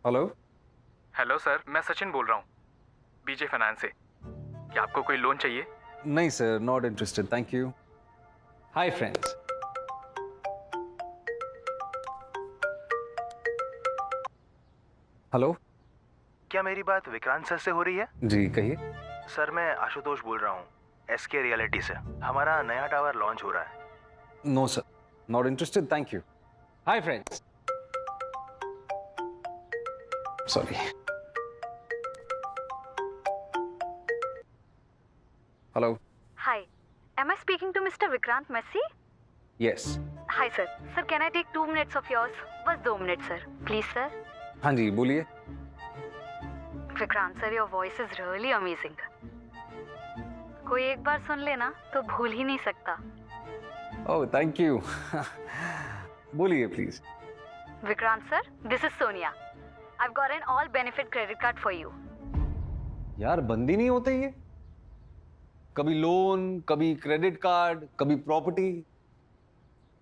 Hello. Hello sir, मैं सचिन बोल रहा हूँ बीजे फाइनेंस से। क्या आपको कोई लोन चाहिए? नहीं sir, not interested, thank you. Hi friends. Hello. क्या मेरी बात विक्रांत सर से हो रही है? जी कहिए। सर मैं आशुतोष बोल रहा हूँ एसके रियलिटी से। हमारा नया टावर लॉन्च हो रहा है। No sir, not interested, thank you. Hi friends. Sorry. Hello. Hi, am I speaking to Mr. Vikrant Messi? यस। Hi sir. Sir, can I take 2 minutes of yours? बस 2 minutes sir. Please sir. हाँ जी बोलिए। Vikrant sir, your voice is really amazing. कोई एक बार सुन लेना तो भूल ही नहीं सकता। Oh thank you. बोलिए please. Vikrant sir, this is Sonia. I've got an all benefit credit card for you. यार बंदी नहीं होते ये, कभी लोन, कभी क्रेडिट कार्ड, कभी प्रॉपर्टी।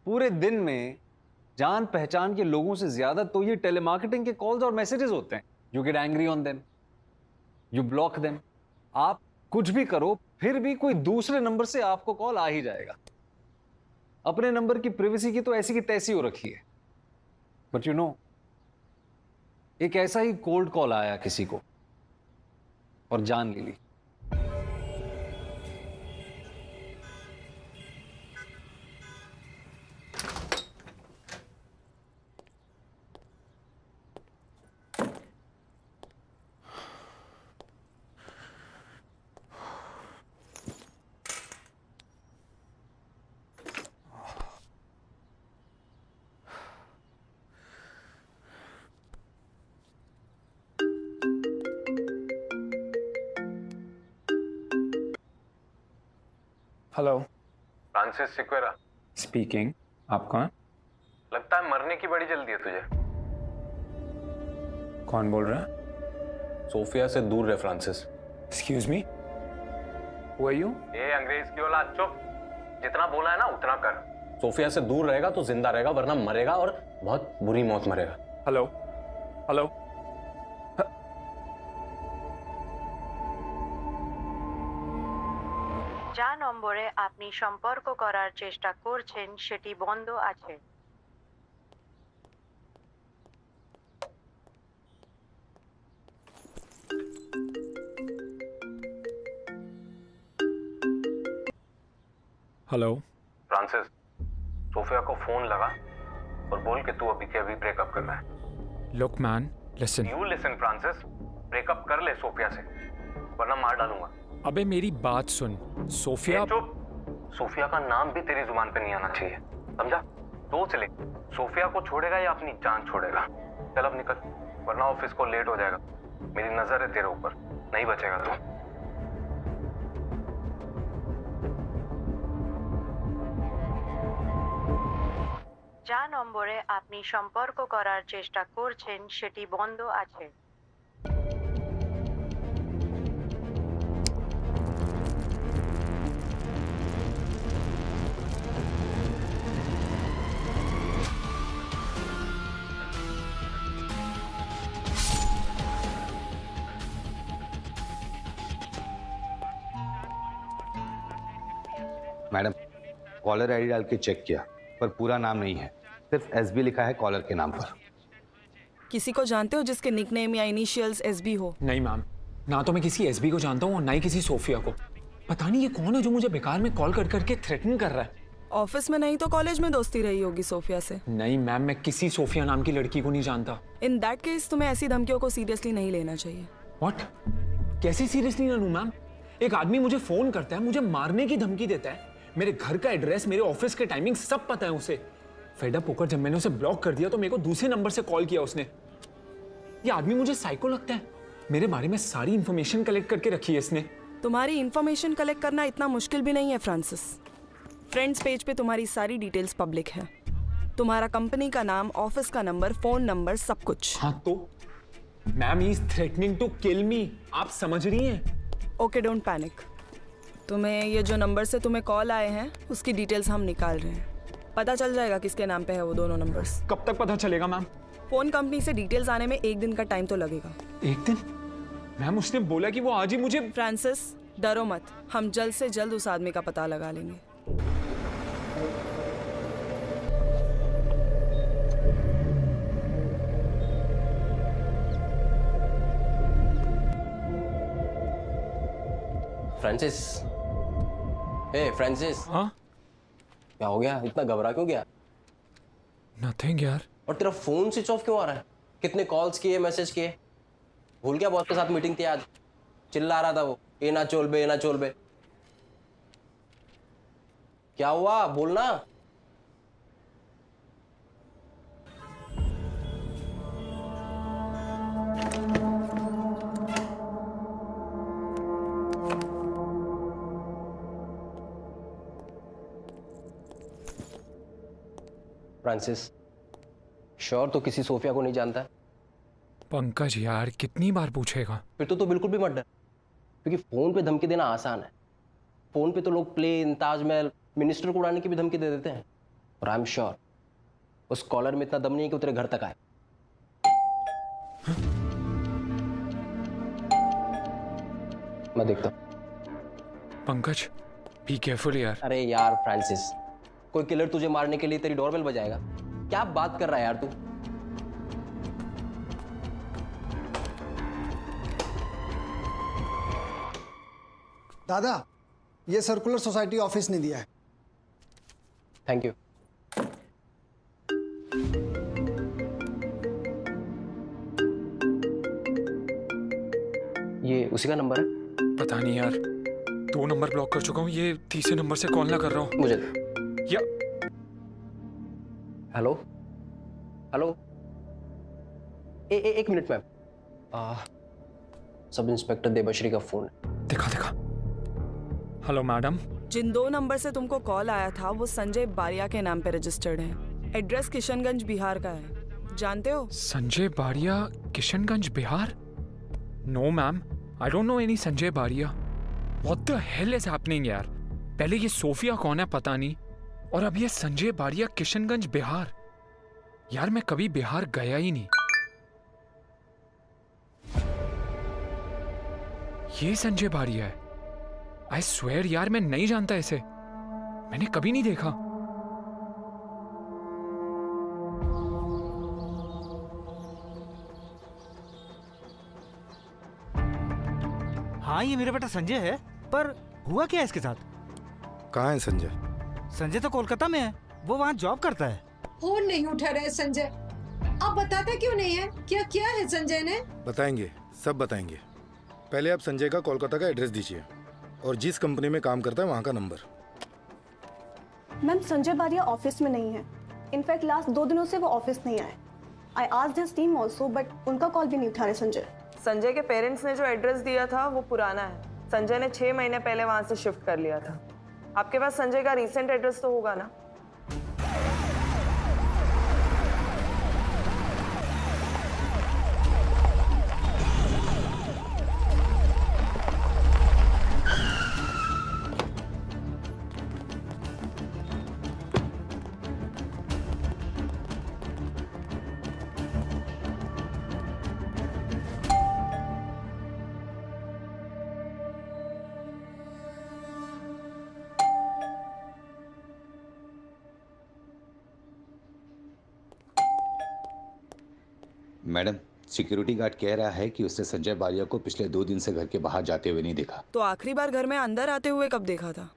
पूरे दिन में जान पहचान के लोगों से ज्यादा तो ये टेलीमार्केटिंग के कॉल्स और मैसेजेस होते हैं। You get angry on them, you block them. आप कुछ भी करो फिर भी कोई दूसरे नंबर से आपको कॉल आ ही जाएगा। अपने नंबर की प्राइवेसी की तो ऐसी की तैसी हो रखी है। बट यू नो, एक ऐसा ही कोल्ड कॉल आया किसी को और जान ले ली। हेलो। Francis Sequeira speaking. आप कौन? लगता है मरने की बड़ी जल्दी है तुझे। कौन बोल रहा है? सोफिया से दूर रहे Francis. Excuse me, who are you? ये अंग्रेज की औलाद, चुप। जितना बोला है ना उतना कर। सोफिया से दूर रहेगा तो जिंदा रहेगा, वरना मरेगा और बहुत बुरी मौत मरेगा। Hello hello. যা নম্বরে আপনি সম্পর্ক করার চেষ্টা করছেন সেটি বন্ধ আছে। हेलो। फ्रांसिस, सोफिया को फोन लगा और बोल कि तू अभी के अभी ब्रेकअप करना है। Look man, listen. You listen Francis, breakup कर ले सोफिया से वरना मार डालूंगा। अबे मेरी बात सुन, सोफिया। चुप। सोफिया का नाम भी तेरी जुबान पे नहीं आना चाहिए, समझा? सोच ले, सोफिया को छोड़ेगा या अपनी जान छोड़ेगा। चल अब निकल, वरना ऑफिस को लेट हो जाएगा। मेरी नजर है तेरे ऊपर, नहीं बचेगा तू। যা নম্বরে আপনি সম্পর্ক করার চেষ্টা করছেন সেটি বন্ধ আছে। मैडम, कॉलर आईडी डाल के चेक किया पर पूरा नाम नहीं है, सिर्फ एसबी लिखा है कॉलर के नाम पर। किसी को जानते हो जिसके निकनेम या इनिशियल्स एसबी हो? नहीं मैम, ना तो मैं किसी एसबी को जानता हूँ और ना ही किसी सोफिया को। पता नहीं ये कौन है जो मुझे बेकार में कॉल कर करके थ्रेटन कर रहा है। ऑफिस में नहीं तो कॉलेज में दोस्ती रही होगी सोफिया से। नहीं मैम, मैं किसी सोफिया नाम की लड़की को नहीं जानता। इन दैट केस तुम्हें ऐसी धमकियों को सीरियसली नहीं लेना चाहिए। व्हाट? कैसे सीरियसली ना लूं मैम? एक आदमी मुझे फोन करता है, मुझे मारने की धमकी देता है, मेरे घर का एड्रेस, मेरे ऑफिस के टाइमिंग सब पता है उसे। फेड अप होकर जब मैंने उसे ब्लॉक कर दिया तो मेरे को दूसरे नंबर से कॉल किया उसने। ये आदमी मुझे साइको लगता है। मेरे बारे में सारी इंफॉर्मेशन कलेक्ट करके रखी है इसने। तुम्हारी इंफॉर्मेशन कलेक्ट करना इतना मुश्किल भी नहीं है फ्रांसिस। फ्रेंड्स पेज पे तुम्हारी सारी डिटेल्स पब्लिक है। तुम्हारा कंपनी का नाम, ऑफिस का नंबर, फोन नंबर, सब कुछ। हाँ तो ma'am, he is threatening to kill me. आप समझ रही हैं? Okay, don't panic. तुम्हें ये जो नंबर से तुम्हें कॉल आए हैं उसकी डिटेल्स हम निकाल रहे हैं। पता चल जाएगा किसके नाम पे है वो दोनों नंबर्स। कब तक पता चलेगा मैम? फोन कंपनी से डिटेल्स आने में 1 दिन का टाइम तो लगेगा। एक दिन? मैम उसने बोला कि वो आज ही मुझे। फ्रांसिस, डरो मत, हम जल्द से जल्द उस आदमी का पता लगा लेंगे। फ्रांसिस, हे फ्रांसिस। हाँ? क्या हो गया? इतना घबरा क्यों गया? नथिंग यार। और तेरा फोन स्विच ऑफ क्यों आ रहा है? कितने कॉल्स किए, मैसेज किए? भूल गया बॉस के साथ मीटिंग थी आज? चिल्ला रहा था वो, ये ना चोल बे, ये ना चोल बे। क्या हुआ? बोलना। फ्रांसिस, श्योर तो किसी सोफिया को नहीं जानता है? पंकज यार कितनी बार पूछेगा? फिर तो बिल्कुल भी मत डर, क्योंकि फोन पे धमकी देना आसान है। फोन पे तो लोग प्लेन, ताजमहल, मिनिस्टर को उड़ाने की भी धमकी दे देते हैं। और आई एम श्योर उस कॉलर में इतना दम नहीं है कि वो तेरे घर तक आए। मैं देखता हूं। पंकज, बी केयरफुल यार। अरे यार फ्रांसिस, कोई किलर तुझे मारने के लिए तेरी डोरबेल बजाएगा? क्या बात कर रहा है यार तू? दादा, ये सर्कुलर सोसाइटी ऑफिस ने दिया है। Thank you. ये उसी का नंबर है? पता नहीं यार, 2 नंबर ब्लॉक कर चुका हूँ, ये तीसरे नंबर से कॉल ना कर रहा हूँ। मुझे या हेलो हेलो, एक मिनट मैम। सब इंस्पेक्टर देबश्री का फोन है। दिखा दिखा। Hello madam. जिन 2 नंबर से तुमको कॉल आया था वो संजय बारिया के नाम पे रजिस्टर्ड है। एड्रेस किशनगंज बिहार का है, जानते हो? Sanjay Baria, Kishanganj Bihar? No ma'am, I don't know any Sanjay Baria. What the hell is happening यार? पहले ये सोफिया कौन है पता नहीं, और अब ये संजय बारिया, किशनगंज बिहार। यार मैं कभी बिहार गया ही नहीं। ये संजय बारिया है? आई स्वेयर यार मैं नहीं जानता इसे, मैंने कभी नहीं देखा। हाँ, ये मेरा बेटा संजय है, पर हुआ क्या इसके साथ? कहाँ है संजय? संजय तो कोलकाता में है, वो वहाँ जॉब करता है। फोन नहीं उठा रहे संजय, आप बताते क्यों नहीं है? क्या किया है संजय ने? बताएंगे, सब बताएंगे। पहले आप संजय का कोलकाता का एड्रेस दीजिए और जिस कंपनी में काम करता है वहाँ का नंबर। मैम, संजय बारिया ऑफिस में नहीं है। इनफैक्ट लास्ट 2 दिनों से वो ऑफिस नहीं आए। I asked his team also, but उनका कॉल भी नहीं उठा रहे संजय। संजय के पेरेंट्स ने जो एड्रेस दिया था वो पुराना है। संजय ने 6 महीने पहले वहां से शिफ्ट कर लिया था। आपके पास संजय का रीसेंट एड्रेस तो होगा ना? मैडम, सिक्योरिटी गार्ड कह रहा है कि उसने संजय बारिया को पिछले 2 दिन से घर के बाहर जाते हुए नहीं देखा। तो आखिरी बार घर में अंदर आते हुए कब देखा था?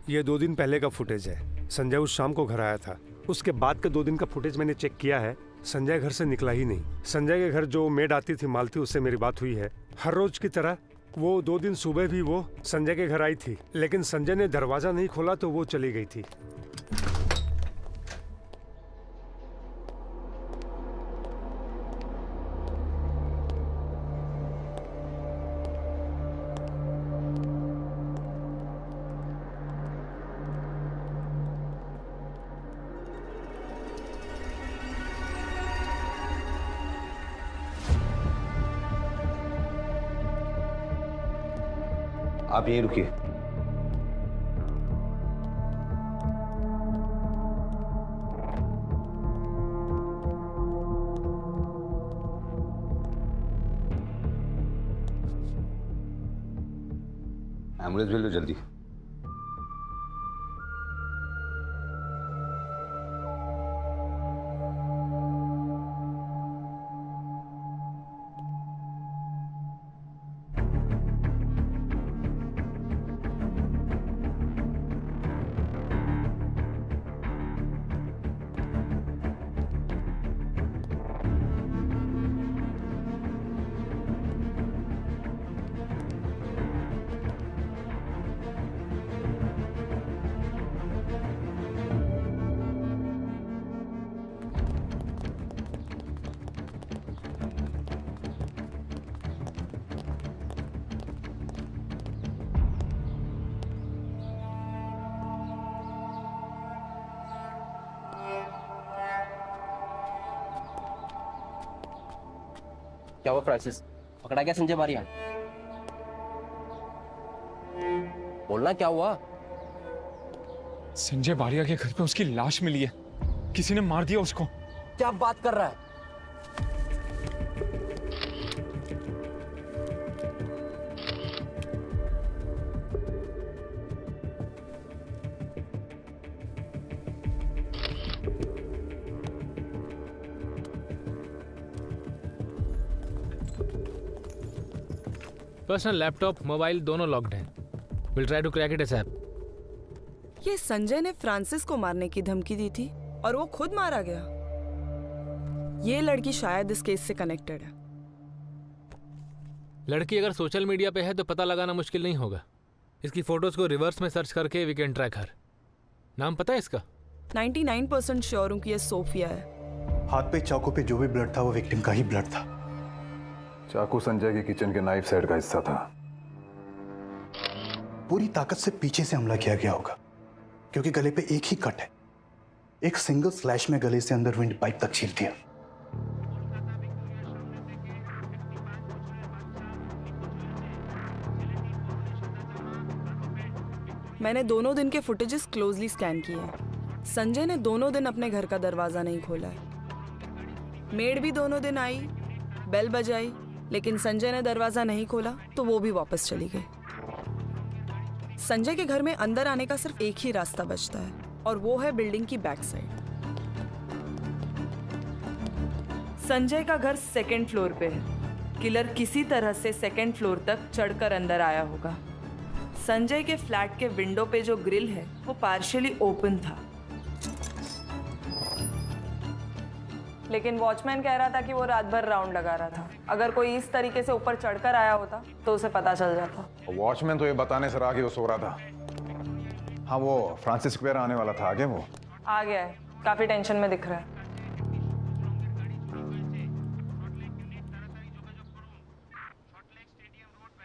ये 2 दिन पहले का फुटेज है। संजय उस शाम को घर आया था। उसके बाद के 2 दिन का फुटेज मैंने चेक किया है। संजय घर से निकला ही नहीं। संजय के घर जो मेड आती थी मालती, उससे मेरी बात हुई है। हर रोज की तरह वो 2 दिन सुबह भी वो संजय के घर आई थी, लेकिन संजय ने दरवाजा नहीं खोला तो वो चली गई थी। आप यहीं रुकिए। एम्बुलेंस भेज लो जल्दी। क्या हुआ फ्रांसिस, पकड़ा गया संजय बारिया? बोलना क्या हुआ? संजय बारिया के घर पे उसकी लाश मिली है, किसी ने मार दिया उसको। क्या बात कर रहा है? पर्सनल लैपटॉप मोबाइल दोनों लॉक्ड हैं। Will try to crack it ASAP. ये संजय ने फ्रांसिस को मारने की धमकी दी थी और वो खुद मारा गया। ये लड़की शायद इस केस से कनेक्टेड है। लड़की अगर सोशल मीडिया पे है तो पता लगाना मुश्किल नहीं होगा। इसकी फोटोज को रिवर्स में सर्च करके वी कैन ट्रैक हर। नाम पता है इसका? 99% श्योर हूँ कि ये सोफिया है। हाथ पे चाकू पे जो भी ब्लड था वो विक्टिम का ही ब्लड था। चाकू संजय के किचन के नाइफ सेट का हिस्सा था। पूरी ताकत से पीछे से हमला किया गया होगा, क्योंकि गले पे एक ही कट है। एक सिंगल स्लैश में गले से अंदर विंड पाइप तक चीर दिया। मैंने दोनों दिन के फुटेजेस क्लोजली स्कैन किए हैं। संजय ने दोनों दिन अपने घर का दरवाजा नहीं खोला है। मेड भी दोनों दिन आई, बेल बजाई, लेकिन संजय ने दरवाजा नहीं खोला तो वो भी वापस चली गई। संजय के घर में अंदर आने का सिर्फ एक ही रास्ता बचता है और वो है बिल्डिंग की बैक साइड। संजय का घर सेकंड फ्लोर पे है। किलर किसी तरह से सेकंड फ्लोर तक चढ़कर अंदर आया होगा। संजय के फ्लैट के विंडो पे जो ग्रिल है वो पार्शियली ओपन था, लेकिन वॉचमैन कह रहा था कि वो रात भर राउंड लगा रहा था। अगर कोई इस तरीके से ऊपर चढ़कर आया होता तो उसे पता चल जाता। वॉचमैन तो ये बताने से रहा कि वो सो रहा था। हाँ, वो फ्रांसिस स्क्वायर आने वाला था। आगे वो आ गया है, काफी टेंशन में दिख रहा है।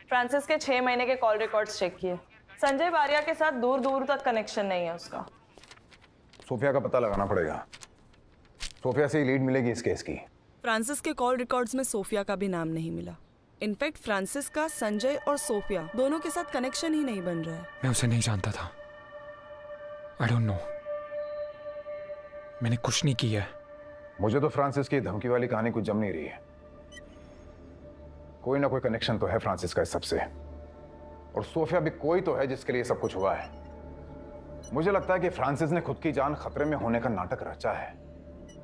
फ्रांसिस के 6 महीने के कॉल रिकॉर्ड्स चेक किए। संजय बारिया के साथ दूर दूर तक कनेक्शन नहीं है उसका। सोफिया का पता लगाना पड़ेगा। सोफिया से ही लीड मिलेगी इस केस की। फ्रांसिस के कॉल रिकॉर्ड्स में सोफिया का भी नाम नहीं मिला। इनफैक्ट फ्रांसिस का संजय और सोफिया दोनों के साथ कनेक्शन ही नहीं बन रहा है। मैं उसे नहीं जानता था। आई डोंट नो। मैंने कुछ नहीं किया है। मुझे तो फ्रांसिस की धमकी वाली कहानी कुछ जम नहीं रही है। कोई ना कोई कनेक्शन तो है फ्रांसिस का इस सबसे, और सोफिया भी कोई तो है जिसके लिए सब कुछ हुआ है। मुझे लगता है कि फ्रांसिस ने खुद की जान खतरे में होने का नाटक रचा है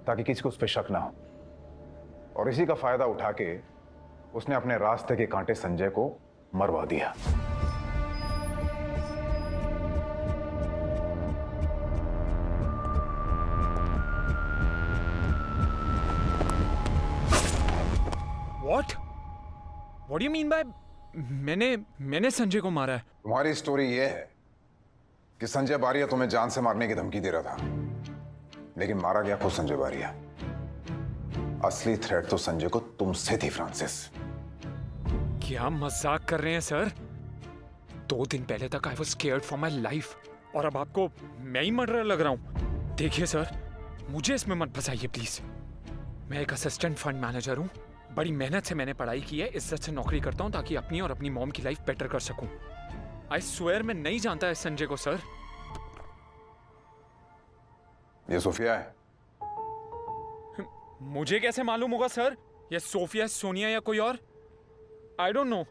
ताकि किसी को उस पर शक ना हो, और इसी का फायदा उठा के उसने अपने रास्ते के कांटे संजय को मरवा दिया। What? What do you mean by मैंने संजय को मारा है? तुम्हारी स्टोरी ये है कि संजय बारिया तुम्हें जान से मारने की धमकी दे रहा था, लेकिन मारा गया खुद संजय बारिया। असली थ्रेट तो संजय को तुमसे थी फ्रांसिस। क्या मजाक कर रहे हैं सर? 2 दिन पहले तक I was scared for my life, और अब आपको मैं ही मर्डरर लग रहा हूं। देखिए सर, मुझे इसमें मत फंसाइए प्लीज। मैं एक असिस्टेंट फंड मैनेजर हूं। बड़ी मेहनत से मैंने पढ़ाई की है, इज्जत से नौकरी करता हूं ताकि अपनी और अपनी मॉम की लाइफ बेटर कर सकूं। आई स्वेयर मैं नहीं जानता है संजय को सर। ये सोफिया है। मुझे कैसे मालूम होगा सर? ये सोफिया, सोनिया या कोई और? आई don't no.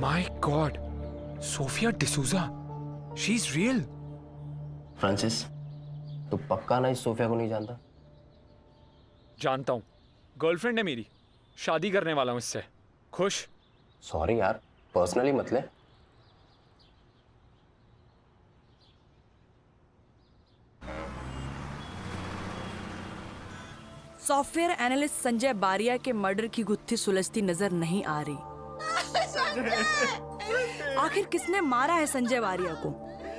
My God, Sophia D'Souza, she's real. Francis, तू पक्का ना इस सोफिया को नहीं जानता? जानता हूँ, गर्लफ्रेंड है मेरी, शादी करने वाला हूँ इससे। खुश? सॉरी यार, पर्सनली मत ले। सॉफ्टवेयर एनालिस्ट संजय बारिया के मर्डर की गुत्थी सुलझती नजर नहीं आ रही। आखिर किसने मारा है संजय बारिया को?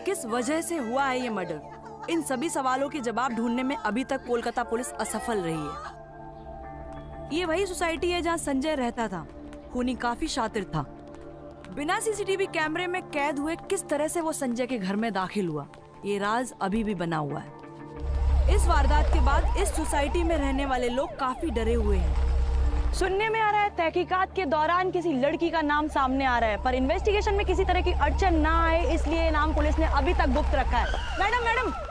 किस वजह से हुआ है ये मर्डर? इन सभी सवालों के जवाब ढूंढने में अभी तक कोलकाता पुलिस असफल रही है। ये वही सोसाइटी है जहां संजय रहता था। खूनी काफी शातिर था। बिना सीसीटीवी कैमरे में कैद हुए किस तरह से वो संजय के घर में दाखिल हुआ, ये राज अभी भी बना हुआ है। इस वारदात के बाद इस सोसाइटी में रहने वाले लोग काफी डरे हुए हैं। सुनने में आ रहा है तहकीकात के दौरान किसी लड़की का नाम सामने आ रहा है, पर इन्वेस्टिगेशन में किसी तरह की अड़चन ना आए इसलिए नाम पुलिस ने अभी तक गुप्त रखा है। Madam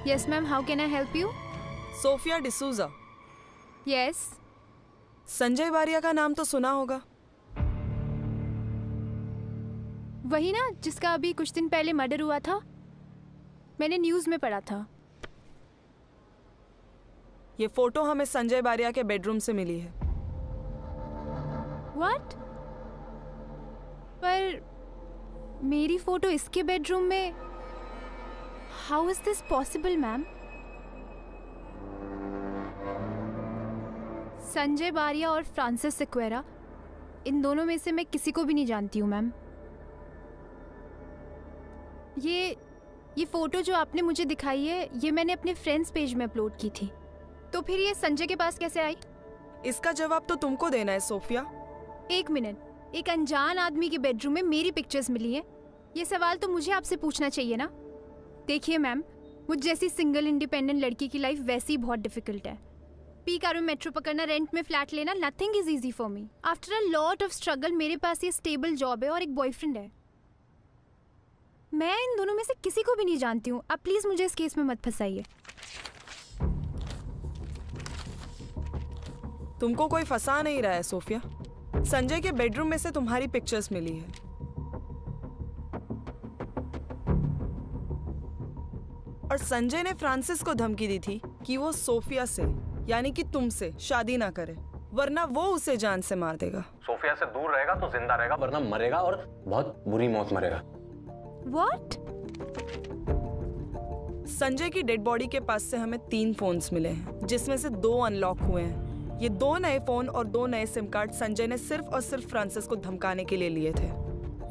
Yes, ma'am. How can I help you? Sophia D'Souza. Yes. Sanjay Baria का नाम तो सुना होगा। वही ना जिसका अभी कुछ दिन पहले मर्डर हुआ था, मैंने न्यूज में पढ़ा था। ये फोटो हमें संजय बारिया के बेडरूम से मिली है। What? पर मेरी फोटो इसके बेडरूम में? How is this possible, ma'am? Sanjay Baria और फ्रांसिस सिक्वेरा, इन दोनों में से मैं किसी को भी नहीं जानती हूँ मैम। ये फोटो जो आपने मुझे दिखाई है, ये मैंने अपने फ्रेंड्स पेज में अपलोड की थी। तो फिर ये संजय के पास कैसे आई? इसका जवाब तो तुमको देना है सोफिया। एक मिनट, एक अनजान आदमी के बेडरूम में मेरी पिक्चर्स मिली है, ये सवाल तो मुझे आपसे पूछना चाहिए ना। देखिए मैम, मुझ जैसी सिंगल इंडिपेंडेंट लड़की की लाइफ वैसे ही बहुत डिफिकल्ट है। पी कार में मेट्रो पकड़ना, रेंट में फ्लैट लेना, nothing is easy for me. After a lot of struggle मेरे पास ये स्टेबल जॉब है और एक बॉयफ्रेंड है। मैं इन दोनों में से किसी को भी नहीं जानती हूँ। आप प्लीज मुझे इस केस में मत फंसाइए। तुमको कोई फंसा नहीं रहा है सोफिया। संजय के बेडरूम में से तुम्हारी पिक्चर्स मिली है। और संजय ने फ्रांसिस को धमकी दी थी कि वो सोफिया से, यानी कि तुमसे शादी ना करे, वरना वो उसे जान से मार देगा। सोफिया से दूर रहेगा तो जिंदा रहेगा, वरना मरेगा और बहुत बुरी मौत मरेगा। What? संजय की डेड बॉडी के पास से हमें 3 फोन्स मिले हैं, जिसमें से 2 अनलॉक हुए हैं। ये 2 नए फोन और 2 नए सिम कार्ड संजय ने सिर्फ और सिर्फ फ्रांसिस को धमकाने के लिए लिए थे।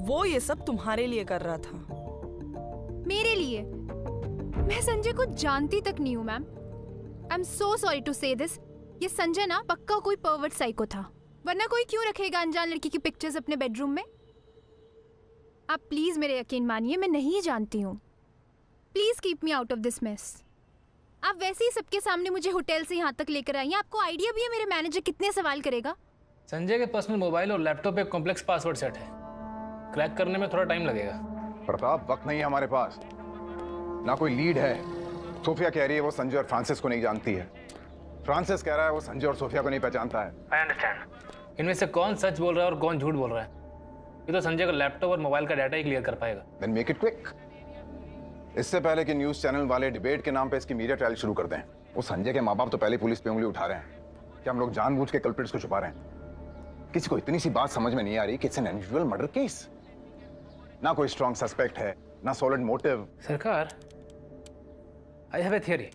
वो ये सब तुम्हारे लिए कर रहा था। मेरे लिए? मैं संजय को जानती तक नहीं हूँ ma'am. I am so sorry to say this. ये संजय ना पक्का कोई पर्वर्ट साइको था। वरना कोई क्यों रखेगा अनजान लड़की की पिक्चर्स अपने बेडरूम में? आप प्लीज मेरे यकीन मानिए, मैं नहीं जानती हूँ। Please keep me out of this mess. आप वैसे ही सबके सामने मुझे होटल से यहाँ तक लेकर आई हैं। आपको आइडिया भी है मेरे मैनेजर कितने सवाल करेगा? संजय के पर्सनल मोबाइल और लैपटॉप पे कॉम्प्लेक्स पासवर्ड सेट है, क्रैक करने में थोड़ा टाइम लगेगा। प्रताप, वक्त नहीं है हमारे पास, ना कोई लीड है। सोफिया कह रही है वो संजय और फ्रांसिस को नहीं जानती है। फ्रांसिस कह रहा है वो संजय और सोफिया को नहीं पहचानता है। I understand. इनमें से कौन सच बोल रहा है और कौन झूठ बोल रहा है, ये तो संजय का लैपटॉप और मोबाइल का डाटा ही क्लियर कर पाएगा। Then make it quick. इससे पहले कि न्यूज चैनल वाले डिबेट के नाम पे इसकी मीडिया ट्रायल शुरू कर दें। वो संजय के माँ बाप तो पहले पुलिस पे उंगली उठा रहे हैं कि हम लोग जानबूझ के कल्प्रिट्स को छुपा रहे हैं। किसी को इतनी सी बात समझ में नहीं आ रही कि it's an unusual murder case. ना कोई स्ट्रॉन्ग सस्पेक्ट है, ना solid motive. Sarkar, I have a theory.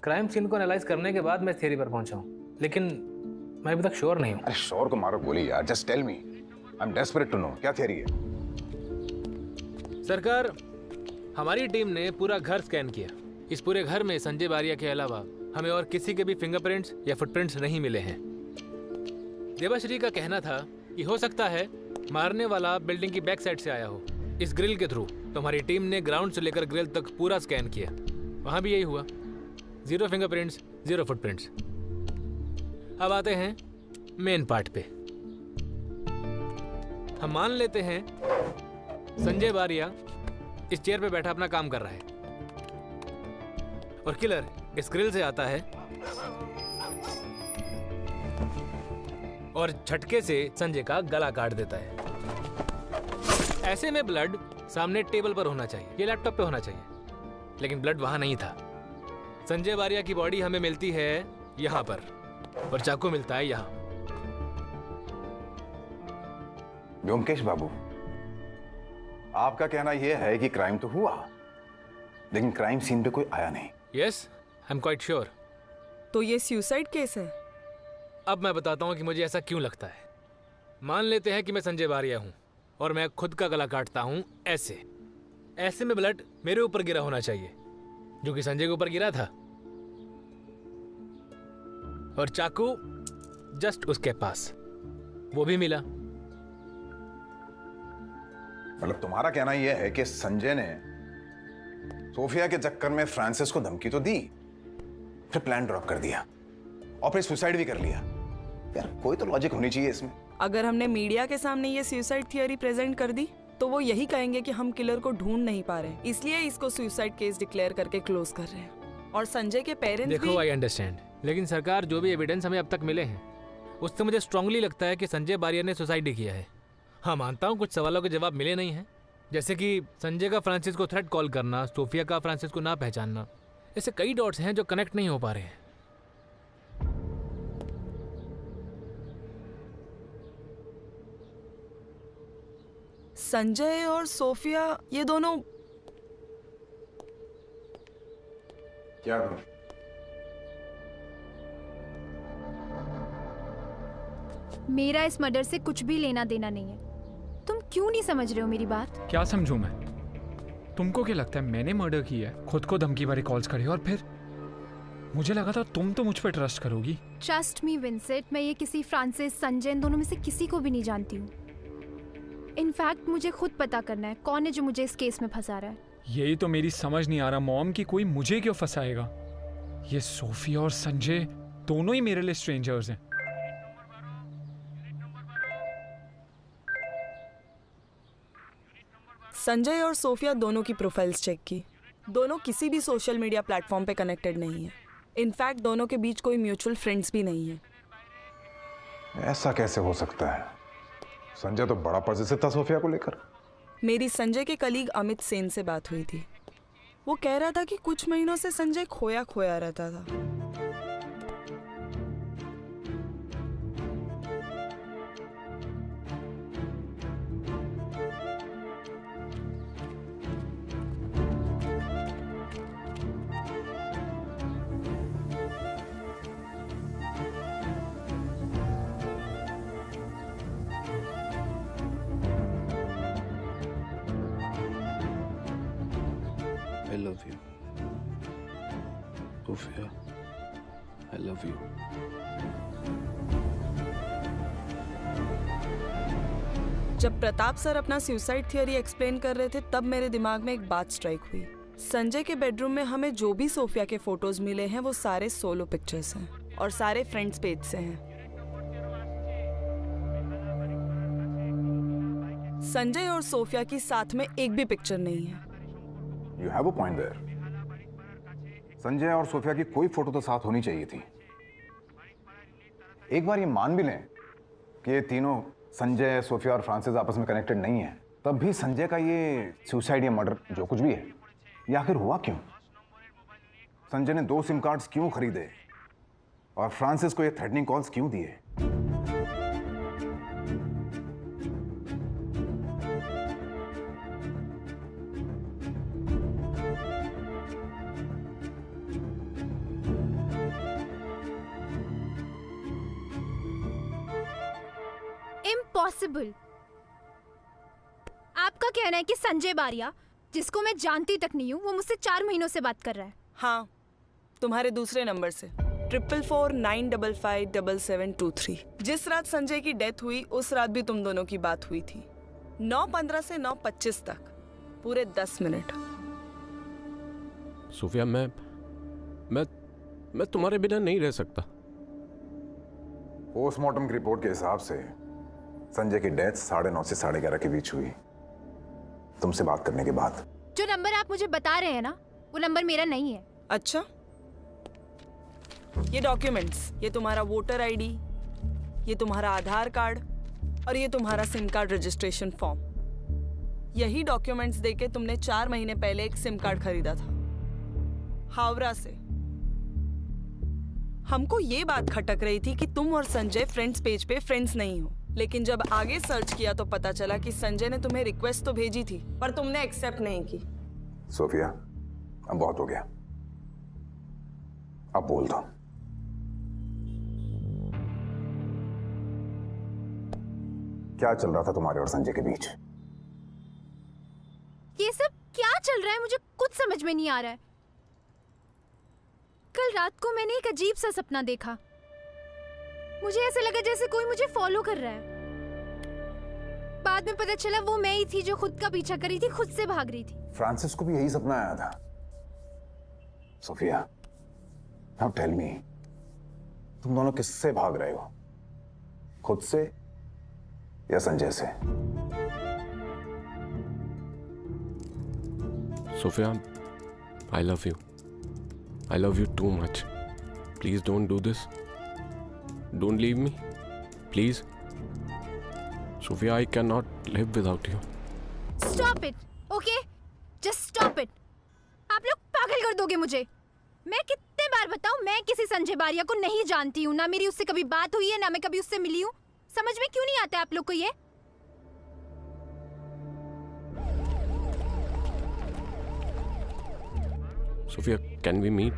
Crime scene को एनालाइज करने के बाद मैं थियरी पर पहुंचा हूं, लेकिन मैं अभी तक श्योर नहीं हूं। अरे श्योर को मारो गोली यार, just tell me, I am desperate to know. क्या थियरी है? सरकार, हमारी टीम ने पूरा घर स्कैन किया। इस पूरे घर में संजय बारिया के अलावा हमें और किसी के भी फिंगरप्रिंट्स या फुटप्रिंट्स नहीं मिले हैं। देवाश्री का कहना था कि हो सकता है मारने वाला बिल्डिंग की बैक साइड से आया हो, इस ग्रिल के थ्रू। तो हमारी टीम ने ग्राउंड से लेकर ग्रिल तक पूरा स्कैन किया, वहां भी यही हुआ। 0 फिंगरप्रिंट्स, 0 फुटप्रिंट्स। अब आते हैं मेन पार्ट पे। हम मान लेते हैं संजय बारिया इस चेयर पे बैठा अपना काम कर रहा है और किलर इस ग्रिल से आता है और झटके से संजय का गला काट देता है। ऐसे में ब्लड सामने टेबल पर होना चाहिए, ये लैपटॉप पे होना चाहिए, लेकिन ब्लड वहां नहीं था। संजय बारिया की बॉडी हमें मिलती है यहां पर और चाकू मिलता है यहां। व्योमकेश बाबू, आपका कहना यह है कि क्राइम तो हुआ, लेकिन क्राइम सीन पे कोई आया नहीं। Yes, I am quite sure. तो ये सुसाइड केस है? अब मैं बताता हूं कि मुझे ऐसा क्यों लगता है। मान लेते हैं कि मैं संजय बारिया हूं और मैं खुद का गला काटता हूं ऐसे में ब्लड मेरे ऊपर गिरा होना चाहिए, जो कि संजय के ऊपर गिरा था, और चाकू जस्ट उसके पास, वो भी मिला। मतलब तुम्हारा कहना यह है कि संजय ने सोफिया के चक्कर में फ्रांसिस को धमकी तो दी, फिर प्लान ड्रॉप कर दिया और फिर सुसाइड भी कर लिया। यार कोई तो लॉजिक होनी चाहिए इसमें। अगर हमने मीडिया के सामने ये सुसाइड थियरी प्रेजेंट कर दी तो वो यही कहेंगे कि हम किलर को ढूंढ नहीं पा रहे, इसलिए इसको सुसाइड केस डिक्लेयर करके क्लोज कर रहे हैं। और संजय के पेरेंट्स देखो, आई अंडरस्टैंड, लेकिन सरकार जो भी एविडेंस हमें अब तक मिले हैं उससे मुझे स्ट्रांगली लगता है कि संजय बारिया ने सुसाइड ही किया है। हाँ, मानता हूँ कुछ सवालों के जवाब मिले नहीं हैं, जैसे कि संजय का फ्रांसिस को थ्रेट कॉल करना, सोफिया का फ्रांसिस को ना पहचानना। ऐसे कई डॉट्स हैं जो कनेक्ट नहीं हो पा रहे हैं। संजय और सोफिया ये दोनों क्या करूं? मेरा इस मर्डर से कुछ भी लेना देना नहीं है। तुम क्यों नहीं समझ रहे हो मेरी बात? क्या समझूं मैं? तुमको क्या लगता है मैंने मर्डर किया है? खुद को धमकी भरे कॉल्स करे और फिर मुझे लगा था तुम तो मुझ पर ट्रस्ट करोगी। ट्रस्ट मी विंसेंट, मैं ये किसी फ्रांसिस, संजय, इन दोनों में से किसी को भी नहीं जानती हूँ। इनफैक्ट मुझे खुद पता करना है कौन है जो मुझे इस केस में फंसा रहा है। यही तो मेरी समझ नहीं आ रहा मॉम कि कोई मुझे क्यों फंसाएगा। ये सोफिया और संजय दोनों ही मेरे लिए स्ट्रेंजर्स हैं। संजय और सोफिया दोनों की प्रोफाइल्स चेक की, दोनों किसी भी सोशल मीडिया प्लेटफॉर्म पे कनेक्टेड नहीं है। इनफैक्ट दोनों के बीच कोई म्यूचुअल फ्रेंड्स भी नहीं है। ऐसा कैसे हो सकता है? संजय तो बड़ा पॉजिटिव था सोफिया को लेकर। मेरी संजय के कलीग अमित सेन से बात हुई थी। वो कह रहा था कि कुछ महीनों से संजय खोया खोया रहता था। I love you. Sophia, I love you. जब प्रताप सर अपना सुसाइड थियरी एक्सप्लेन कर रहे थे तब मेरे दिमाग में एक बात स्ट्राइक हुई। संजय के बेडरूम में हमें जो भी सोफिया के फोटोज मिले हैं वो सारे सोलो पिक्चर्स हैं और सारे फ्रेंड्स पेज से हैं। संजय और सोफिया की साथ में एक भी पिक्चर नहीं है। You have a point there. Sanjay और सोफिया की कोई फोटो तो साथ होनी चाहिए थी। एक बार ये मान भी लें कि ये तीनों संजय, सोफिया और फ्रांसिस आपस में कनेक्टेड नहीं है, तब भी संजय का ये सुसाइड या मर्डर जो कुछ भी है ये आखिर हुआ क्यों? संजय ने 2 सिम कार्ड्स क्यों खरीदे और फ्रांसिस को ये थ्रेटनिंग कॉल्स क्यों दिए? इम्पॉसिबल। आपका कहना है कि संजय बारिया, जिसको मैं जानती तक नहीं हूँ, वो मुझसे 4 महीनों से बात कर रहा है? हाँ, तुम्हारे दूसरे नंबर से 4449557723। जिस रात संजय की डेथ हुई उस रात भी तुम दोनों की बात हुई थी। 9:15 से 9:25 तक, पूरे 10 मिनट। सोफिया, मैं तुम्हारे बिना नहीं रह सकता। पोस्टमार्टम की रिपोर्ट के हिसाब से संजय की डेथ 9:30 से 11:30 के बीच हुई, तुमसे बात करने के बाद। जो नंबर आप मुझे बता रहे हैं ना, वो नंबर मेरा नहीं है। अच्छा, ये डॉक्यूमेंट्स, ये तुम्हारा वोटर आईडी, ये तुम्हारा आधार कार्ड और ये तुम्हारा सिम कार्ड रजिस्ट्रेशन फॉर्म, यही डॉक्यूमेंट्स देके तुमने 4 महीने पहले एक सिम कार्ड खरीदा था हावड़ा से। हमको ये बात खटक रही थी कि तुम और संजय फ्रेंड्स पेज पे फ्रेंड्स नहीं हो, लेकिन जब आगे सर्च किया तो पता चला कि संजय ने तुम्हें रिक्वेस्ट तो भेजी थी पर तुमने एक्सेप्ट नहीं की। सोफिया, अब बहुत हो गया, अब बोल दो। क्या चल रहा था तुम्हारे और संजय के बीच? ये सब क्या चल रहा है मुझे कुछ समझ में नहीं आ रहा है। कल रात को मैंने एक अजीब सा सपना देखा। मुझे ऐसा लगा जैसे कोई मुझे फॉलो कर रहा है। बाद में पता चला वो मैं ही थी जो खुद का पीछा कर रही थी, खुद से भाग रही थी। फ्रांसिस को भी यही सपना आया था। सोफिया, नाउ टेल मी, तुम दोनों किससे भाग रहे हो? खुद से या संजय से? Sophia, I love you. I love you too much. Please don't do this. Don't leave me. Please. Sophia, I cannot live without you. Stop it, okay? Just stop it. आप लोग पागल कर दोगे मुझे। मैं कितने बार बताऊं, मैं किसी संजय बारिया को नहीं जानती हूँ, ना मेरी उससे कभी बात हुई है, ना मैं कभी उससे मिली हूँ। समझ में क्यों नहीं आता आप लोग को ये? Sophia, can we meet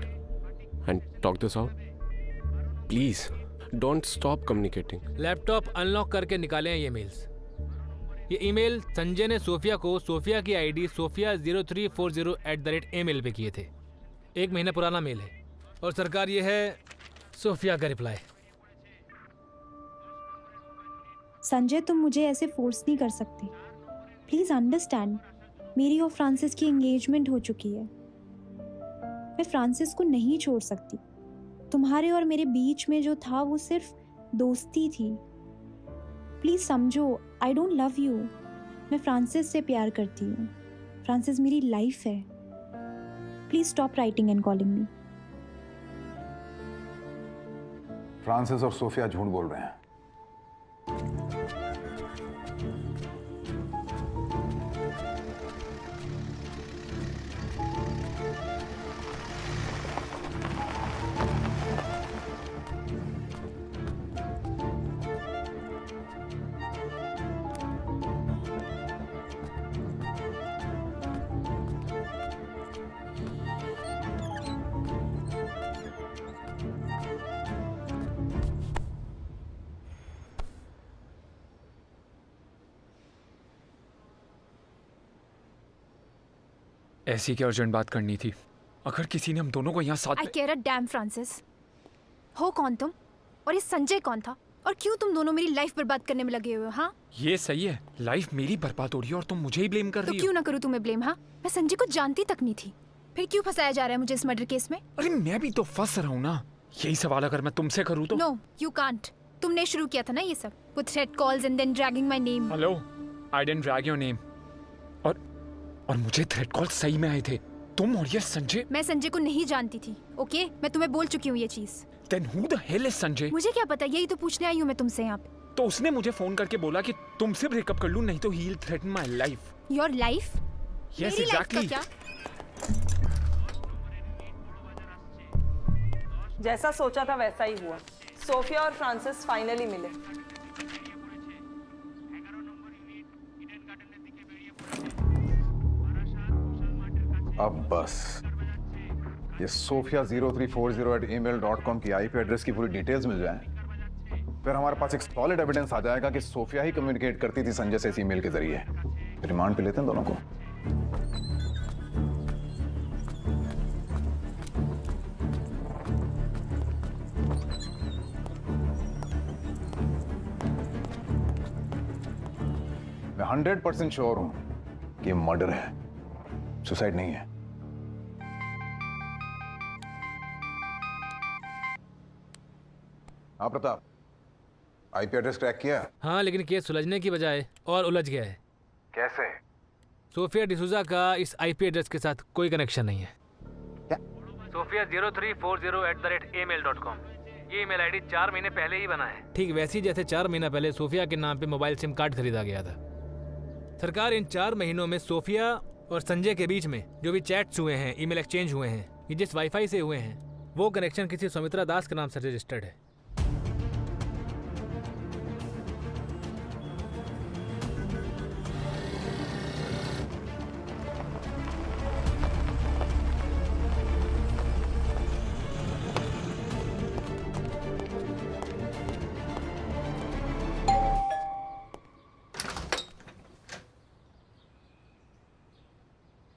and talk this out? Please, don't stop communicating. Laptop unlock करके निकाले हैं ये मेल्स। ये ईमेल संजय ने सोफिया को सोफिया की आईडी sofia0340@email पे किए थे। 1 महीना पुराना मेल है और सरकार ये है सोफिया का रिप्लाई। संजय, तुम मुझे ऐसे फोर्स नहीं कर सकते। प्लीज अंडरस्टैंड, मेरी और फ्रांसिस की एंगेजमेंट हो चुकी है। मैं फ्रांसिस को नहीं छोड़ सकती। तुम्हारे और मेरे बीच में जो था वो सिर्फ दोस्ती थी। प्लीज समझो, आई डोंट लव यू। मैं फ्रांसिस से प्यार करती हूँ। फ्रांसिस मेरी लाइफ है। Please stop writing and calling me. Francis और सोफिया झूठ बोल रहे हैं। ऐसी क्या अर्जेंट बात करनी थी? अगर किसी ने हम दोनों को यहाँ साथ I care a damn, Francis. हो कौन तुम और ये संजय कौन था और क्यों तुम दोनों मेरी लाइफ बर्बाद करने में लगे हुए हो? हाँ, ये सही है, लाइफ मेरी बर्बाद हो रही है और तुम मुझे ही ब्लेम कर तो रही हो। क्यों ना करूँ तुम्हें ब्लेम? हाँ, मैं संजय को जानती तक नहीं थी, फिर क्यों फंसाया जा रहा है मुझे इस मर्डर केस में? अरे मैं भी तो फंस रहा हूँ ना। यही सवाल अगर मैं तुमसे करूँ तो? No, you can't. तुमने शुरू किया था ना ये सब, with threat calls and then dragging my name. Hello, I didn't drag your name. और मुझे थ्रेट कॉल सही में आए थे। तुम और ये संजय। मैं संजय को नहीं जानती थी, ओके? मैं तुम्हें बोल चुकी हूँ ये चीज। Then who the hell is Sanjay? मुझे क्या पता, यही तो पूछने आई हूँ मैं तुमसे यहाँ पे। तो उसने मुझे फोन करके बोला कि तुमसे ब्रेकअप कर लूं, नहीं तो he'll threaten my life. Your life? Yes, मेरी life का exactly. क्या? जैसा सोचा था वैसा ही हुआ। सोफिया और फ्रांसिस फाइनली मिले। अब बस ये सोफिया 0340@email.com की IP एड्रेस की पूरी डिटेल्स मिल जाए, फिर हमारे पास एक सॉलिड एविडेंस आ जाएगा कि सोफिया ही कम्युनिकेट करती थी संजय से इस ईमेल के जरिए। रिमांड पे लेते हैं दोनों को। मैं 100% श्योर हूं कि ये मर्डर है, सुसाइड नहीं है। हाँ प्रताप, IP एड्रेस क्रैक किया? हाँ, लेकिन केस सुलझने की बजाय और उलझ गया है। कैसे? सोफिया डिसूजा का इस IP एड्रेस के साथ कोई कनेक्शन नहीं है। क्या? सोफिया 0340@email.com ये ईमेल आईडी 4 महीने पहले ही बना है, ठीक वैसे ही जैसे 4 महीना पहले सोफिया के नाम पे मोबाइल सिम कार्ड खरीदा गया था। सरकार इन 4 महीनों में सोफिया और संजय के बीच में जो भी चैट्स हुए हैं, ईमेल एक्सचेंज हुए हैं, ये जिस वाईफाई से हुए हैं, वो कनेक्शन किसी सुमित्रा दास के नाम से रजिस्टर्ड है।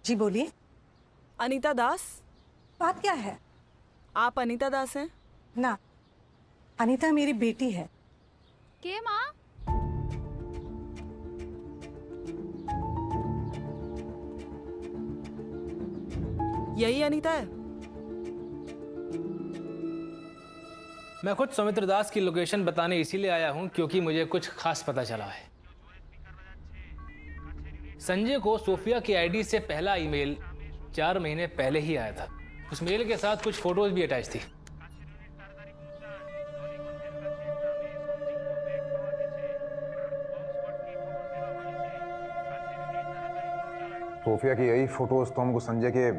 जी बोलिए। अनीता दास? बात क्या है? आप अनीता दास हैं? ना, अनीता मेरी बेटी है। के माँ? यही अनीता है? मैं खुद सुमित्र दास की लोकेशन बताने इसीलिए आया हूं क्योंकि मुझे कुछ खास पता चला है। संजय को सोफिया की आईडी से पहला ईमेल 4 महीने पहले ही आया था। उस मेल के साथ कुछ फोटोज भी अटैच थी। सोफिया की यही फोटोज तो हमको संजय के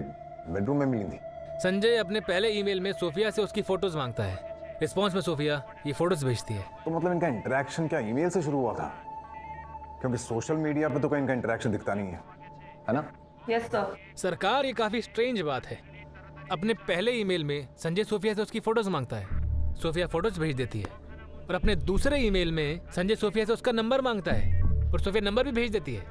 बेडरूम में मिली थी। संजय अपने पहले ईमेल में सोफिया से उसकी फोटोज मांगता है, रिस्पॉन्स में सोफिया ये फोटोज भेजती है। तो मतलब इनका इंटरेक्शन क्या ईमेल से शुरू हुआ था? क्योंकि सोशल मीडिया पे तो कहीं इनका इंटरेक्शन दिखता नहीं है ना? Yes sir. सरकार, ये काफी स्ट्रेंज बात है। अपने पहले ईमेल में संजय सोफिया से उसकी फोटोज मांगता है, सोफिया फोटोज भेज देती है, और अपने दूसरे ईमेल में संजय सोफिया से उसका नंबर मांगता है और सोफिया नंबर भी भेज देती है।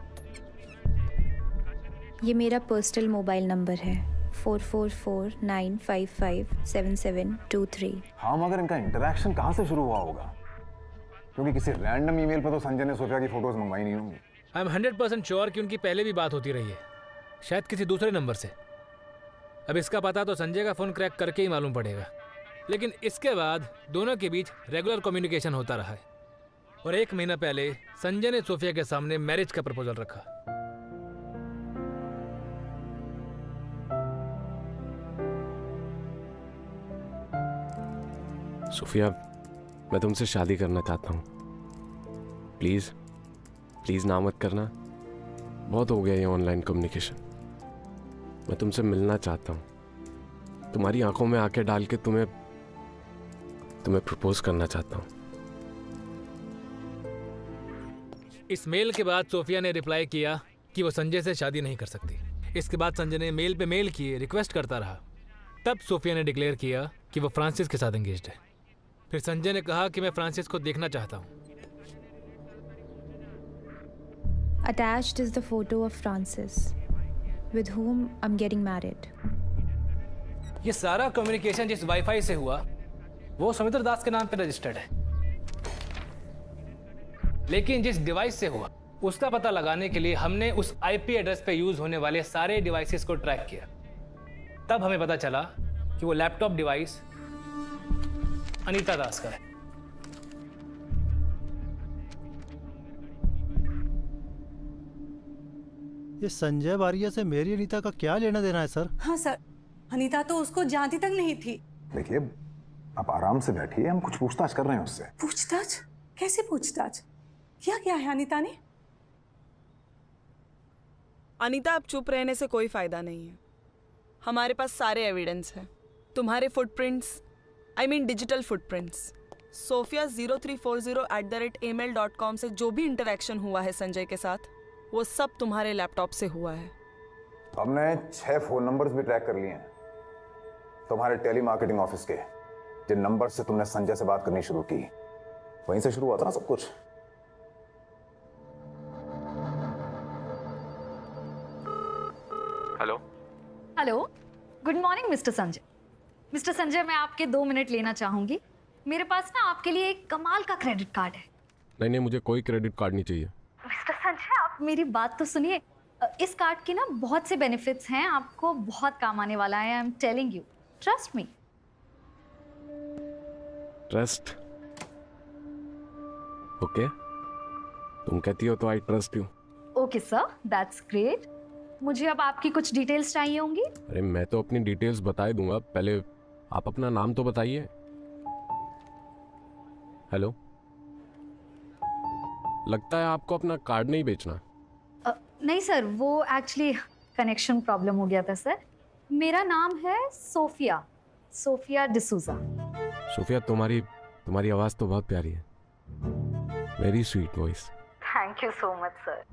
ये मेरा पर्सनल मोबाइल नंबर है 4449557723। हाँ, मगर इनका इंटरेक्शन कहाँ से शुरू हुआ होगा? क्योंकि किसी रैंडम ईमेल पर तो संजय ने सोफिया की फोटोज मंगवाई नहीं होंगी। आई एम 100% श्योर कि उनकी पहले भी बात होती रही है, शायद किसी दूसरे नंबर से। अब इसका पता तो संजय का फोन क्रैक करके ही मालूम पड़ेगा। लेकिन इसके बाद दोनों के बीच रेगुलर कम्युनिकेशन होता रहा है, और 1 महीना पहले संजय ने सोफिया के सामने मैरिज का प्रपोजल रखा। सोफिया, मैं तुमसे शादी करना चाहता हूँ। प्लीज़ प्लीज़ ना मत करना। बहुत हो गया ये ऑनलाइन कम्युनिकेशन। मैं तुमसे मिलना चाहता हूँ, तुम्हारी आंखों में आंखें डाल के तुम्हें प्रपोज करना चाहता हूँ। इस मेल के बाद सोफिया ने रिप्लाई किया कि वो संजय से शादी नहीं कर सकती। इसके बाद संजय ने मेल पे मेल किए, रिक्वेस्ट करता रहा। तब सोफिया ने डिक्लेयर किया कि वो फ्रांसिस के साथ एंगेज्ड है। फिर संजय ने कहा कि मैं फ्रांसिस को देखना चाहता हूँ। Attached is the photo of Francis, with whom I'm getting married. ये सारा कम्युनिकेशन जिस वाईफाई से हुआ वो सुमित्र दास के नाम पे रजिस्टर्ड है। लेकिन जिस डिवाइस से हुआ उसका पता लगाने के लिए हमने उस आईपी एड्रेस पे यूज होने वाले सारे डिवाइसेस को ट्रैक किया। तब हमें पता चला कि वो लैपटॉप डिवाइस अनीता दास का है। ये संजय बारिया से मेरी अनीता का क्या लेना देना है सर? हाँ सर, अनीता तो उसको जानती तक नहीं थी। देखिए, आप आराम से बैठिए, हम कुछ पूछताछ कर रहे हैं उससे। पूछताछ? कैसे पूछताछ? क्या है अनीता ने? अनीता, अब चुप रहने से कोई फायदा नहीं है। हमारे पास सारे एविडेंस हैं। तुम्हारे footprints, I mean digital footprints, Sophia 0340@gmail.com से जो भी इंटरेक्शन हुआ है संजय के साथ, वो सब तुम्हारे लैपटॉप से हुआ है। हमने 6 फोन नंबर्स भी ट्रैक कर लिए हैं तुम्हारे टेली मार्केटिंग ऑफिस के, जिन नंबर से तुमने संजय से बात करनी शुरू की, वहीं से शुरू हुआ था ना सब कुछ। Hello hello, good morning mister Sanjay. Mister Sanjay, मैं आपके 2 मिनट लेना चाहूंगी। मेरे पास ना आपके लिए एक कमाल का क्रेडिट कार्ड है। नहीं, मुझे कोई क्रेडिट कार्ड नहीं चाहिए। मिस्टर संजय, आप मेरी बात तो सुनिए। इस कार्ड के ना बहुत से बेनिफिट्स हैं, आपको बहुत काम आने वाला है। I am telling you, trust me. Trust? Okay, तुम कहती हो तो I trust you. Okay sir, that's great. मुझे अब आपकी कुछ डिटेल्स चाहिए होंगी। अरे मैं तो अपनी डिटेल्स बता ही दूंगा, पहले आप अपना नाम तो बताइए। हेलो, लगता है आपको अपना कार्ड नहीं बेचना। नहीं सर, वो एक्चुअली कनेक्शन प्रॉब्लम हो गया था सर। मेरा नाम है सोफिया, सोफिया डिसूजा। सोफिया, तुम्हारी आवाज तो बहुत प्यारी है, very sweet voice. Thank you so much sir.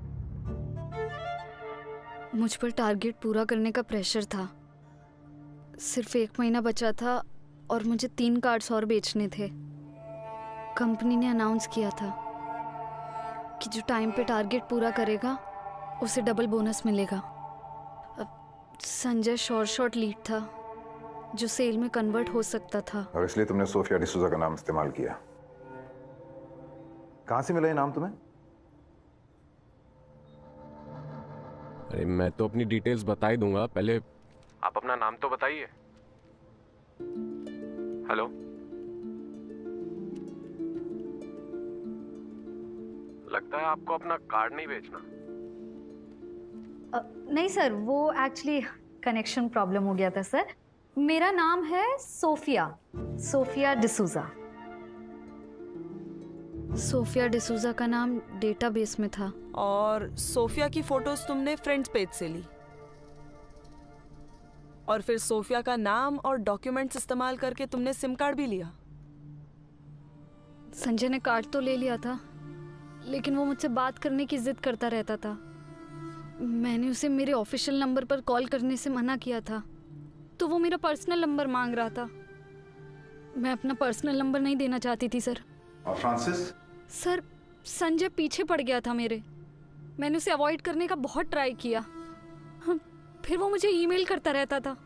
मुझ पर टारगेट पूरा करने का प्रेशर था। सिर्फ 1 महीना बचा था और मुझे 3 कार्ड्स और बेचने थे। कंपनी ने अनाउंस किया था कि जो टाइम पे टारगेट पूरा करेगा उसे डबल बोनस मिलेगा। अब संजय शॉर्ट लीड था जो सेल में कन्वर्ट हो सकता था, और इसलिए तुमने सोफिया डिसूजा का नाम इस्तेमाल किया। कहां से मिला ये नाम तुम्हें? अरे मैं तो अपनी डिटेल्स बता ही दूंगा, पहले आप अपना नाम तो बताइए। हेलो, लगता है आपको अपना कार्ड नहीं बेचना। नहीं सर, वो एक्चुअली कनेक्शन प्रॉब्लम हो गया था सर। मेरा नाम है Sophia, Sophia D'Souza. Sophia D'Souza का नाम डेटाबेस में था। और सोफिया की फोटोज तुमने फ्रेंड्स पेज से ली, और फिर सोफिया का नाम और डॉक्यूमेंट्स इस्तेमाल करके तुमने सिम कार्ड भी लिया। संजय ने कार्ड तो ले लिया था, लेकिन वो मुझसे बात करने की जिद करता रहता था। मैंने उसे मेरे ऑफिशियल नंबर पर कॉल करने से मना किया था, तो वो मेरा पर्सनल नंबर मांग रहा था। मैं अपना पर्सनल नंबर नहीं देना चाहती थी सर। और फ्रांसिस? सर, संजय पीछे पड़ गया था मेरे। मैंने उसे अवॉइड करने का बहुत ट्राई किया। फिर वो मुझे ईमेल करता रहता था।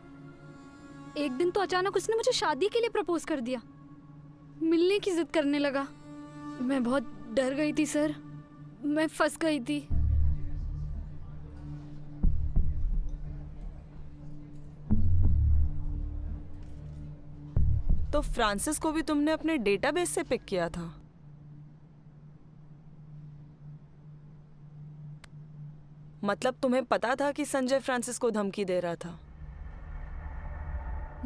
एक दिन तो अचानक उसने मुझे शादी के लिए प्रपोज कर दिया, मिलने की जिद करने लगा। मैं बहुत डर गई थी सर, मैं फंस गई थी। तो फ्रांसिस को भी तुमने अपने डेटाबेस से पिक किया था? मतलब तुम्हें पता था कि संजय फ्रांसिस को धमकी दे रहा था?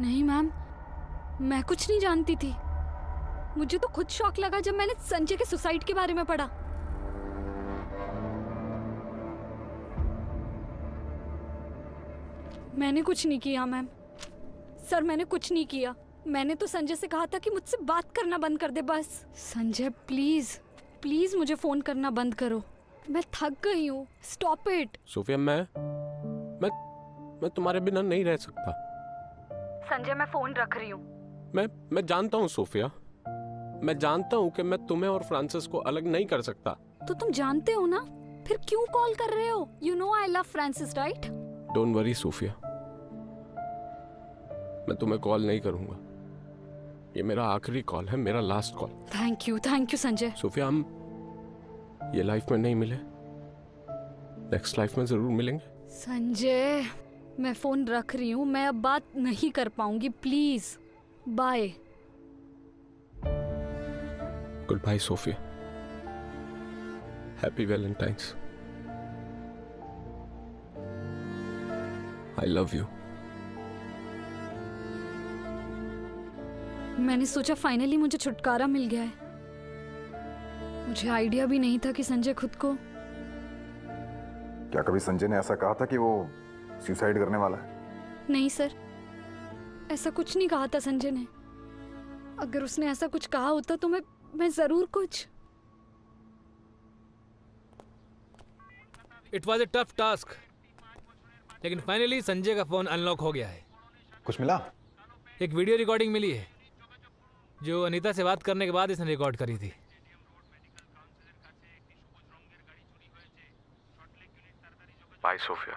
नहीं मैम, मैं कुछ नहीं जानती थी। मुझे तो खुद शॉक लगा जब मैंने संजय के सुसाइड के बारे में पढ़ा। मैंने कुछ नहीं किया मैम। सर, मैंने कुछ नहीं किया। मैंने तो संजय से कहा था कि मुझसे बात करना बंद कर दे बस। संजय प्लीज प्लीज मुझे फोन करना बंद करो, मैं थक गई हूँ। Stop it. सोफिया, मैं तुम्हारे बिना नहीं रह सकता। संजय, मैं फोन रख रही हूँ। मैं जानता हूँ सोफिया, मैं जानता हूँ कि मैं तुम्हें और फ्रांसिस को अलग नहीं कर सकता। तो तुम जानते हो ना, फिर क्यों कॉल कर रहे हो? You know I love Francis, right? Don't worry Sophia, मैं तुम्हें कॉल नहीं करूंगा। ये मेरा आखिरी कॉल है, मेरा last call. Thank you Sanjay. Sophia, ये लाइफ में नहीं मिले, नेक्स्ट लाइफ में जरूर मिलेंगे। संजय, मैं फोन रख रही हूँ, मैं अब बात नहीं कर पाऊंगी, please bye. Good bye Sophia, happy Valentine's, I love you. मैंने सोचा फाइनली मुझे छुटकारा मिल गया है। मुझे आइडिया भी नहीं था कि संजय खुद को। क्या कभी संजय ने ऐसा कहा था कि वो सुसाइड करने वाला है? नहीं सर, ऐसा कुछ नहीं कहा था संजय ने। अगर उसने ऐसा कुछ कहा होता तो मैं जरूर कुछ। It was a tough task, लेकिन फाइनली संजय का फोन अनलॉक हो गया है। कुछ मिला? एक वीडियो रिकॉर्डिंग मिली है जो अनीता से बात करने के बाद इसने रिकॉर्ड करी थी। बाय सोफिया,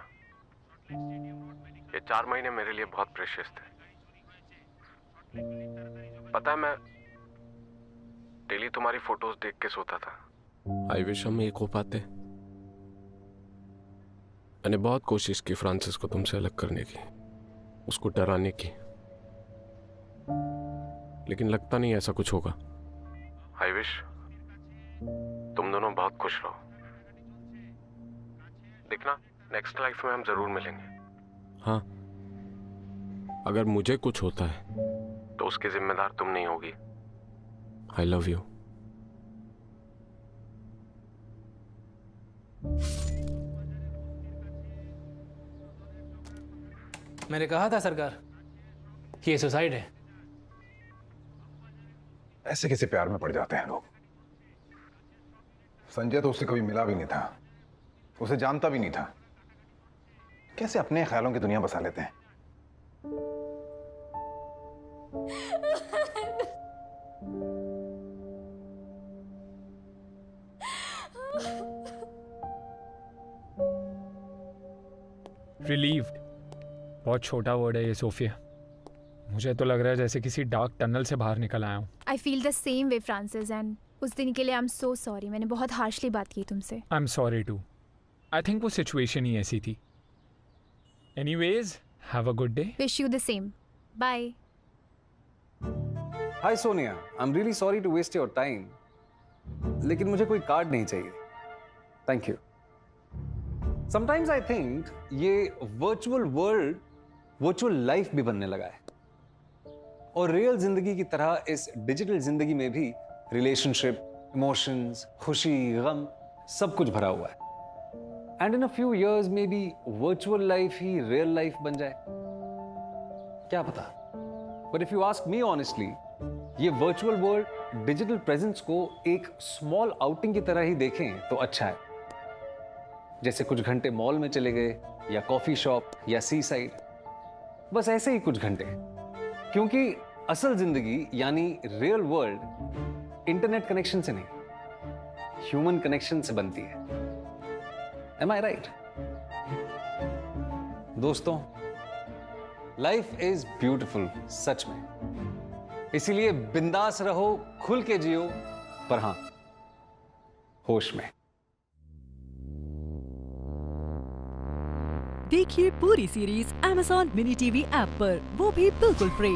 ये 4 महीने मेरे लिए बहुत प्रेशियस थे। पता है, मैं डेली तुम्हारी फोटोज देख के सोता था। आई विश हम एक हो पाते। मैंने बहुत कोशिश की फ्रांसिस को तुमसे अलग करने की, उसको डराने की, लेकिन लगता नहीं ऐसा कुछ होगा। आई विश तुम दोनों बहुत खुश रहो। देखना, नेक्स्ट लाइफ में हम जरूर मिलेंगे। हाँ, अगर मुझे कुछ होता है तो उसकी जिम्मेदार तुम नहीं होगी। आई लव यू। मैंने कहा था सरकार कि ये सुसाइड है। ऐसे कैसे प्यार में पड़ जाते हैं लोग। संजय तो उससे कभी मिला भी नहीं था, उसे जानता भी नहीं था। कैसे अपने ख्यालों की दुनिया बसा लेते हैं। रिलीव्ड बहुत छोटा वर्ड है ये सोफिया। मुझे तो लग रहा है जैसे किसी डार्क टनल से बाहर निकल आया हूँ। I feel the same way Francis, and उस दिन के लिए आई एम सो सॉरी। मैंने बहुत हार्शली बात की तुमसे। I am sorry too. I think वो सिचुएशन ही ऐसी थी। Anyways, have a good day. Wish you the same. Bye. Hi Sonia, I am really sorry to waste your time, लेकिन मुझे कोई कार्ड नहीं चाहिए, thank you. Sometimes I think ये वर्चुअल वर्ल्ड वर्चुअल लाइफ भी बनने लगा है, और रियल जिंदगी की तरह इस डिजिटल जिंदगी में भी रिलेशनशिप, इमोशंस, खुशी, गम सब कुछ भरा हुआ है। And in a few years may be virtual life he real life बन जाए, क्या पता। But if you ask me honestly, ये वर्चुअल वर्ल्ड डिजिटल प्रेजेंस को एक स्मॉल आउटिंग की तरह ही देखें तो अच्छा है। जैसे कुछ घंटे मॉल में चले गए, या कॉफी शॉप, या सी साइड, बस ऐसे ही कुछ घंटे। क्योंकि असल जिंदगी यानी रियल वर्ल्ड इंटरनेट कनेक्शन से नहीं, ह्यूमन कनेक्शन से बनती है। Am I right? दोस्तों, लाइफ इज ब्यूटिफुल सच में। इसीलिए बिंदास रहो, खुल के जियो, पर हां, होश में। देखिए पूरी series Amazon mini TV app पर, वो भी बिल्कुल फ्री।